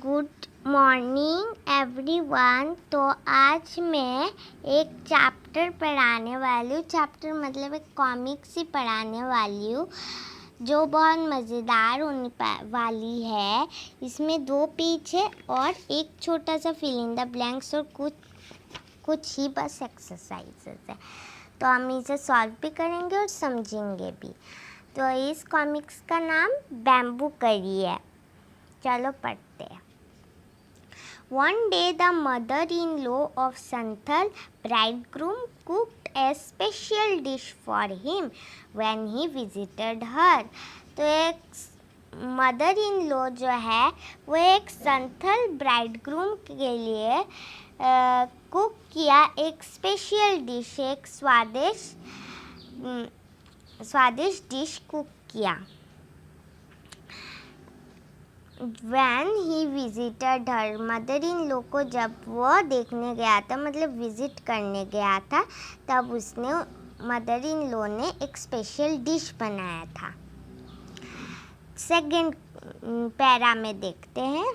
Good morning everyone. तो आज मैं एक चैप्टर पढ़ाने वाली हूँ। चैप्टर मतलब एक कॉमिक्स ही पढ़ाने वाली हूँ जो बहुत मज़ेदार होने वाली है। इसमें 2 पेज है और एक छोटा सा फिल इन द ब्लैंक्स और कुछ ही बस एक्सरसाइजेस है। तो हम इसे सॉल्व भी करेंगे और समझेंगे भी। तो इस कॉमिक्स का नाम बैम्बू करी है। चलो पढ़ते हैं। One day the mother-in-law of Santhal bridegroom cooked a special dish for him when he visited her. तो एक मदर इन लॉ जो है वो एक संथल ब्राइडग्रूम के लिए कुक किया एक स्पेशल डिश, एक स्वादिष्ट डिश कुक किया। When he visited her, mother in law को जब वो देखने गया था, मतलब विजिट करने गया था, तब उसने मदर इन लॉ ने एक स्पेशल डिश बनाया था। सेकंड पैरा में देखते हैं।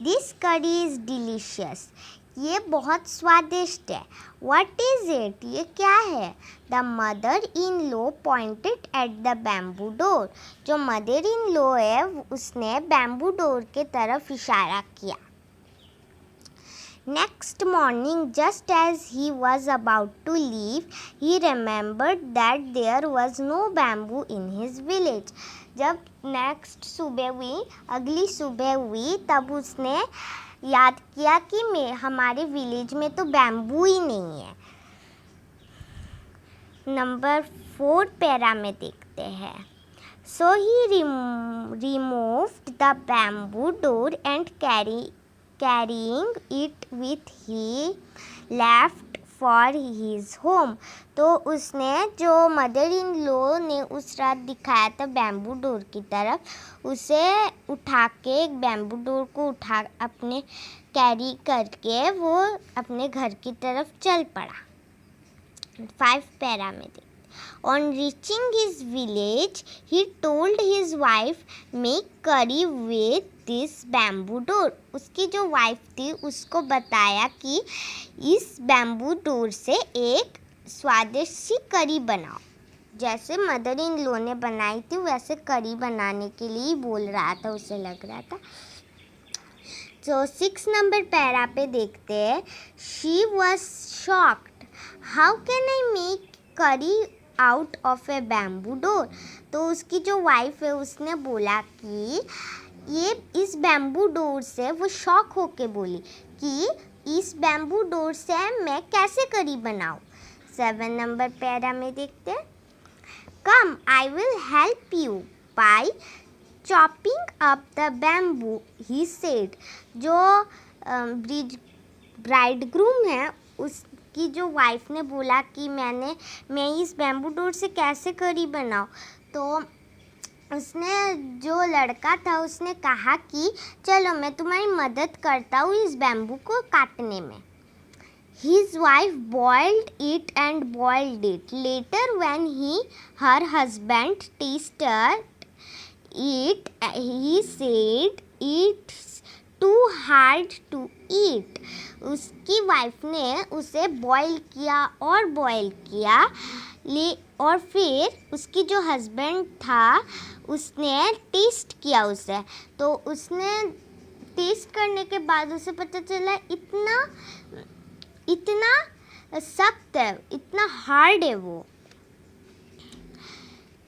दिस करी इज डिलीशियस, ये बहुत स्वादिष्ट है। What is it, ये क्या है? The mother-in-law pointed at the bamboo door. जो मदर इन लॉ है उसने बैम्बू डोर के तरफ इशारा किया। Next morning, just as he was about to leave, he remembered that there was no bamboo in his village. जब next सुबह हुई, अगली सुबह हुई, तब उसने याद किया कि हमारे विलेज में तो बैम्बू ही नहीं है। नंबर 4 पैरा में देखते हैं। So he removed the bamboo door and carrying it with he left for his home. तो उसने जो मदर इन लॉ ने उस रात दिखाया था बैम्बू डोर की तरफ, उसे उठा के एक बैम्बू डोर को अपने कैरी करके वो अपने घर की तरफ चल पड़ा। 5 पैरा में देखते। On reaching his village, he told his wife, make curry with this bamboo door. उसकी जो वाइफ थी उसको बताया कि इस बैम्बू डोर से एक स्वादिष्ट सी करी बनाओ। जैसे मदर इन लॉ ने बनाई थी वैसे करी बनाने के लिए बोल रहा था, उसे लग रहा था। तो 6 नंबर पैरा पे देखते हैं। She was shocked. How can I make curry out of a bamboo door? तो उसकी जो वाइफ है उसने बोला कि ये इस बैम्बू डोर से, वो शॉक होके बोली कि इस बैम्बू डोर से मैं कैसे करी बनाऊँ। 7 नंबर पैरा में देखते हैं। Come, I will help you by chopping up the bamboo, he said. जो ब्राइडग्रूम है उसकी जो वाइफ ने बोला कि मैं इस बैम्बू डोर से कैसे करी बनाऊँ। तो उसने जो लड़का था उसने कहा कि चलो मैं तुम्हारी मदद करता हूँ इस बैम्बू को काटने में। His wife boiled it and boiled it. Later when her husband tasted it, he said it's too hard to eat. उसकी वाइफ ने उसे बॉईल किया और फिर उसकी जो हस्बैंड था उसने टेस्ट किया उसे। तो उसने टेस्ट करने के बाद उसे पता चला इतना सख्त है, इतना हार्ड है वो।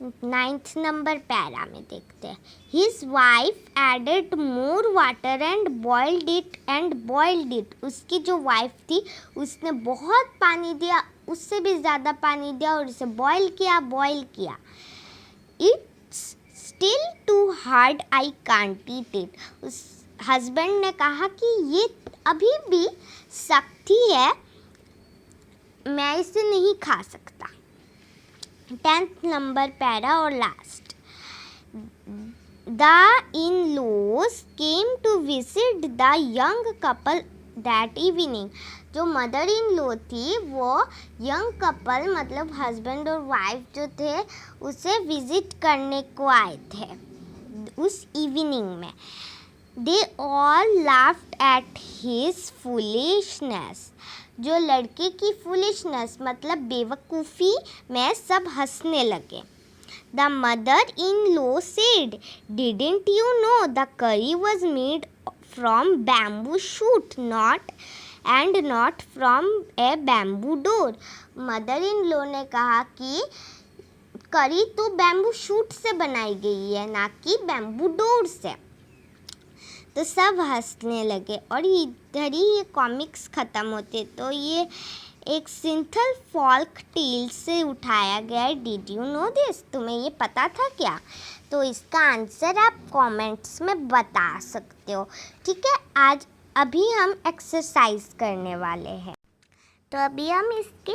9th नंबर पैरा में देखते हैं। His wife added more water and boiled it. उसकी जो वाइफ थी उसने बहुत पानी दिया, उससे भी ज़्यादा पानी दिया और इसे बॉईल किया। It's still too hard, I can't eat it. उस हस्बैंड ने कहा कि ये अभी भी सख्त ही है, मैं इसे नहीं खा सकता। 10th नंबर पैरा और last. The in-laws came to visit the young couple that evening. जो मदर इन लॉ थी वो यंग कपल मतलब हस्बैंड और वाइफ जो थे उसे विजिट करने को आए थे उस इवनिंग में। They all laughed at his foolishness. जो लड़के की foolishness मतलब बेवकूफ़ी में सब हंसने लगे. The mother-in-law said, "Didn't you know the curry was made from bamboo shoot, not from a bamboo door?" Mother-in-law ने कहा कि करी तो बैम्बू शूट से बनाई गई है, ना कि बैम्बू डोर से. तो सब हंसने लगे और इधर ही ये कॉमिक्स ख़त्म होते. तो ये एक सिंथल फॉल्क टेल से उठाया गया है. Did you know this? तुम्हें ये पता था क्या? तो इसका आंसर आप कमेंट्स में बता सकते हो. ठीक है, अभी हम एक्सरसाइज करने वाले हैं. तो अभी हम इसके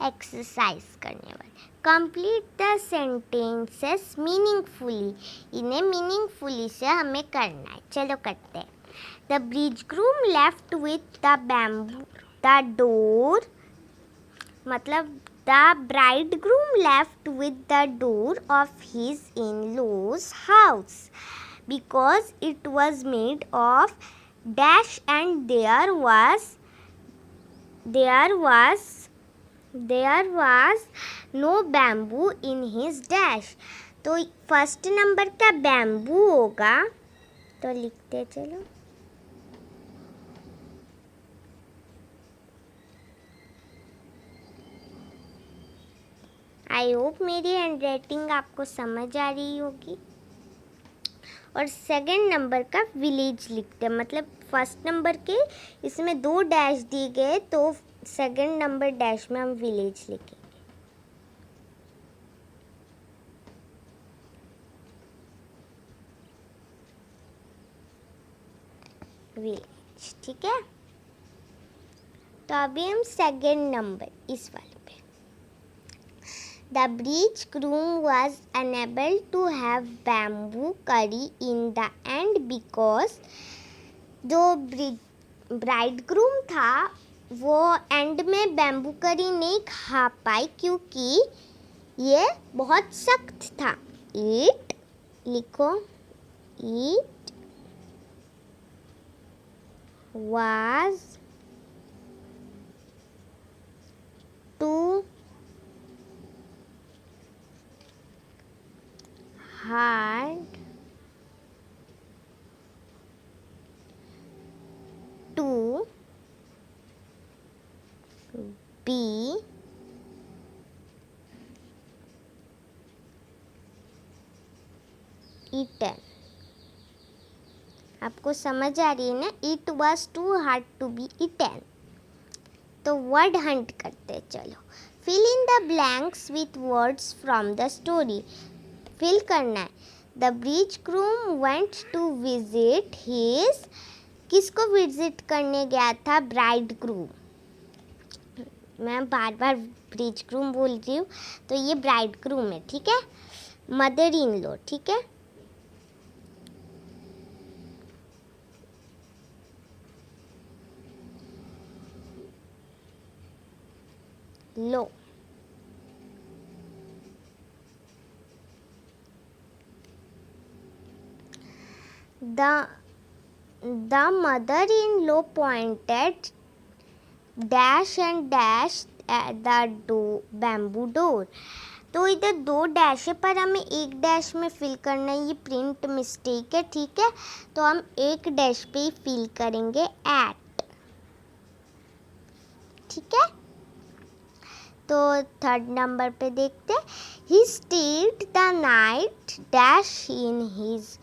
एक्सरसाइज करने वाले. Complete the sentences meaningfully. इन्हें मीनिंगफुली से हमें करना है. चलो करते हैं. The bridegroom left with the bamboo the door, मतलब the bridegroom left with the door of his in-laws house because it was made of dash and there was no bamboo in his dash. तो first number का bamboo होगा, तो लिखते चलो. I hope मेरी handwriting आपको समझ आ रही होगी. और सेकंड नंबर का विलेज लिखते हैं, मतलब फर्स्ट नंबर के इसमें 2 डैश दिए गए, तो सेकंड नंबर डैश में हम विलेज लिखेंगे. विलेज. ठीक है, तो अभी हम सेकंड नंबर इस वाले पे. The bridegroom was unable to have bamboo curry in the end because जो bridegroom था वो एंड में बैम्बू करी नहीं खा पाई क्योंकि ये बहुत सख्त था. It लिखो. It was too hard to be eaten. आपको समझ आ रही है ना? It was too hard to be eaten. तो वर्ड हंट करते चलो. Fill in the blanks with words from the story. फिल करना है. The bridegroom went to visit his. किसको विजिट करने गया था? ब्राइडग्रूम. मैं बार बार ब्रिडग्रूम बोल रही हूँ, तो ये ब्राइडग्रूम है. ठीक है, मदर इन लॉ. ठीक है, लो. The mother-in-law pointed dash and dash at the bamboo door. तो इधर 2 डैश है पर हमें 1 डैश में फिल करना है. ये प्रिंट मिस्टेक है. ठीक है, तो हम 1 डैश पे ही फिल करेंगे एट. ठीक है, तो थर्ड नंबर पे देखते. He stayed the night dash in his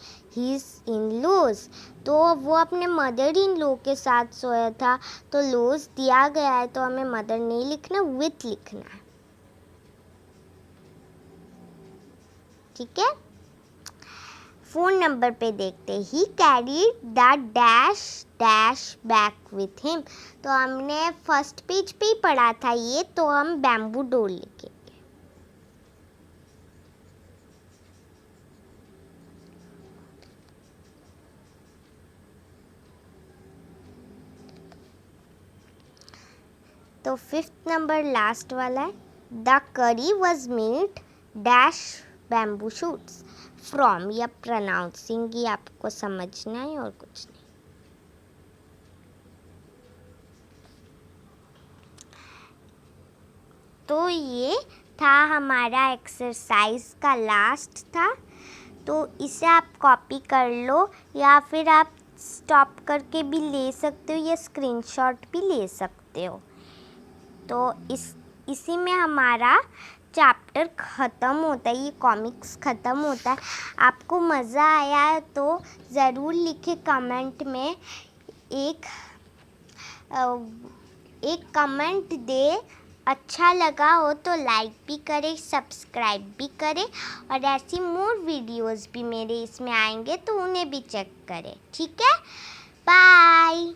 in-laws. तो वो अपने मदर इन लॉ के साथ सोया था. तो लॉज दिया गया है तो हमें मदर नहीं लिखना, विथ लिखना है. ठीक है, 4 नंबर पे देखते. ही carried the dash dash back with him. तो हमने फर्स्ट पेज पे ही पढ़ा था ये, तो हम बैम्बू डोर लिखेंगे. तो 5th नंबर लास्ट वाला है. द करी was made dash bamboo shoots from या प्रोनाउंसिंग, ये आपको समझना है और कुछ नहीं। तो ये था हमारा एक्सरसाइज का लास्ट था। तो इसे आप कॉपी कर लो या फिर आप स्टॉप करके भी ले सकते हो या स्क्रीनशॉट भी ले सकते हो। तो इसी में हमारा चैप्टर ख़त्म होता है, ये कॉमिक्स ख़त्म होता है। आपको मज़ा आया है तो ज़रूर लिखें कमेंट में, एक कमेंट दे। अच्छा लगा हो तो लाइक भी करें, सब्सक्राइब भी करें, और ऐसी मोर वीडियोस भी मेरे इसमें आएंगे तो उन्हें भी चेक करें। ठीक है, बाय।